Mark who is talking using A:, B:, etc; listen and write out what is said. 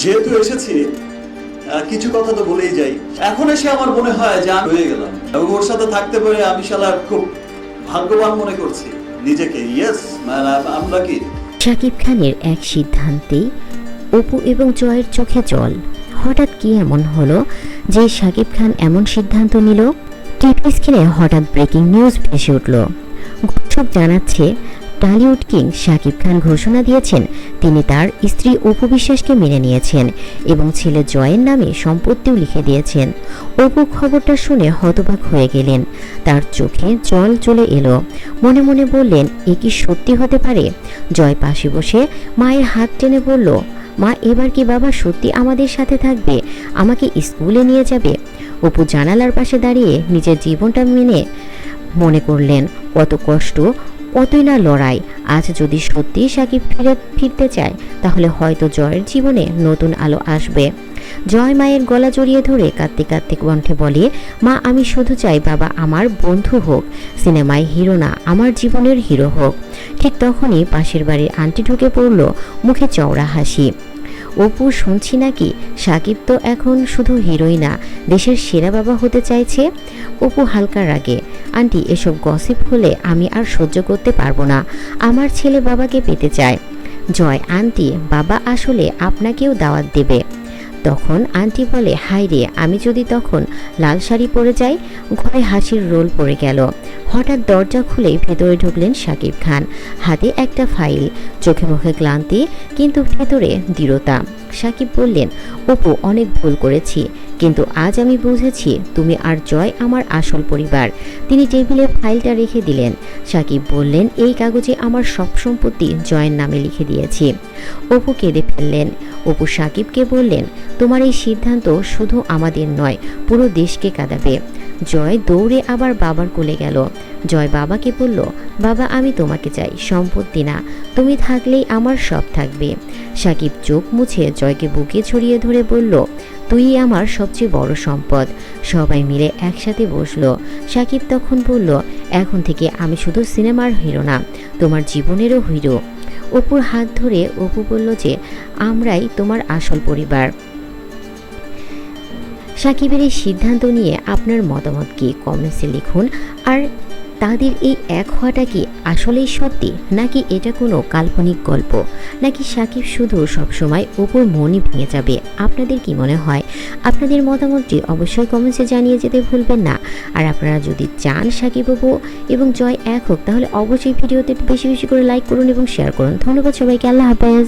A: যেহেতু এসেছি কিছু কথা তো বলেই যাই। এখন এসে আমার মনে হয় যে আমি হয়ে গেলাম এবং ওর সাথে থাকতে পেরে আমি শালা খুব ভাগ্যবান মনে করছি নিজেকে। ইয়েস আমরা কি
B: শাকিব খানের এক সিদ্ধান্তেই অপু এবং জয়ের চোখে জল। হঠাৎ কি এমন হলো যে শাকিব খান এমন সিদ্ধান্ত নিল? টিভি স্ক্রিনে হঠাৎ ব্রেকিং নিউজ ভেসে উঠল। ঘোষক জানাচ্ছে টলিউড কিং শাকিব খান ঘোষণা দিয়েছেন তিনি তার স্ত্রী অপু বিশ্বাসকে মেনে নিয়েছেন এবং ছেলে জয়ের নামে সম্পত্তিও লিখে দিয়েছেন। অপু খবরটা শুনে হতবাক হয়ে গেলেন, তার চোখে জল চলে এলো। মনে মনে বললেন, এ কি সত্যি হতে পারে? জয় পাশে বসে মায়ের হাত টেনে বলল, মা এবার কি বাবা সত্যি আমাদের সাথে থাকবে? আমাকে স্কুলে নিয়ে যাবে? অপু জানালার পাশে দাঁড়িয়ে নিজের জীবনটা মনে করলেন কত কষ্ট, কতই না লড়াই। আজ যদি সত্যি সাকিব ফিরতে চায় তাহলে হয়তো জয়ের জীবনে নতুন আলো আসবে। জয় মায়ের গলা জড়িয়ে ধরে কাঁদতে কাঁদতে কণ্ঠে বলে, মা আমি শুধু চাই বাবা আমার বন্ধু হোক, সিনেমায় হিরো না, আমার জীবনের হিরো হোক। ঠিক তখনই পাশের বাড়ির আন্টি ঢুকে পড়ল, মুখে চওড়া হাসি। অপু শুনছি নাকি সাকিব তো এখন শুধু হিরোই না, দেশের সেরা বাবা হতে চাইছে। অপু হালকা রাগে, আন্টি এসব গসিপ হলে আমি আর সহ্য করতে পারবো না, আমার ছেলে বাবাকে পেতে চায়। জয়, আন্টি বাবা আসলে আপনাকেও দাওয়াত দেবে। তখন আন্টি বলে, হাই রে, আমি যদি তখন লাল শাড়ি পরে যাই। ঘরে হাসির রোল পড়ে গেল। হঠাৎ দরজা খুলেই ভেতরে ঢুকলেন শাকিব খান, হাতে একটা ফাইল, চোখে মুখে ক্লান্তি কিন্তু ভেতরে দৃঢ়তা। শাকিব বললেন, অপু অনেক ভুল করেছি, কিন্তু আজ আমি বুঝেছি তুমি আর জয় আমার আসল পরিবার। তিনি টেবিলে ফাইলটা রেখে দিলেন। শাকিব বললেন, এই কাগজে আমার সব সম্পত্তি জয়ের নামে লিখে দিয়েছি। অপু কেঁদে ফেললেন। অপু শাকিবকে বললেন, তোমার এই সিদ্ধান্ত শুধু আমাদের নয়, পুরো দেশকে কাঁদাবে। জয় দৌড়ে আবার বাবার কোলে গেল। জয় বাবাকে বলল, বাবা আমি তোমাকে চাই, সম্পত্তি না, তুমি থাকলেই আমার সব থাকবে। শাকিব চোখ মুছে জয়কে বুকে ছড়িয়ে ধরে বলল, তুই আমার সবচেয়ে বড় সম্পদ। সবাই মিলে একসাথে বসলো। শাকিব তখন বলল, এখন থেকে আমি শুধু সিনেমার হিরো না, তোমার জীবনেরও হিরো। অপুর হাত ধরে অপু বলল যে আমরাই তোমার আসল পরিবার। সাকিবের এই সিদ্ধান্ত নিয়ে আপনার মতামত কি কমেন্টসে লিখুন। আর তাদের এই এক হওয়াটা কি আসলেই সত্যি, নাকি এটা কোনো কাল্পনিক গল্প, নাকি সাকিব শুধু সবসময় অপুর মনই ভেঙে যাবে? আপনাদের কি মনে হয়? আপনাদের মতামতটি অবশ্যই কমেন্টসে জানিয়ে যেতে ভুলবেন না। আর আপনারা যদি চান সাকিব অপু এবং জয় এক হোক, তাহলে অবশ্যই ভিডিওতে বেশি বেশি করে লাইক করুন এবং শেয়ার করুন। ধন্যবাদ সবাইকে, আল্লাহ হাফেজ।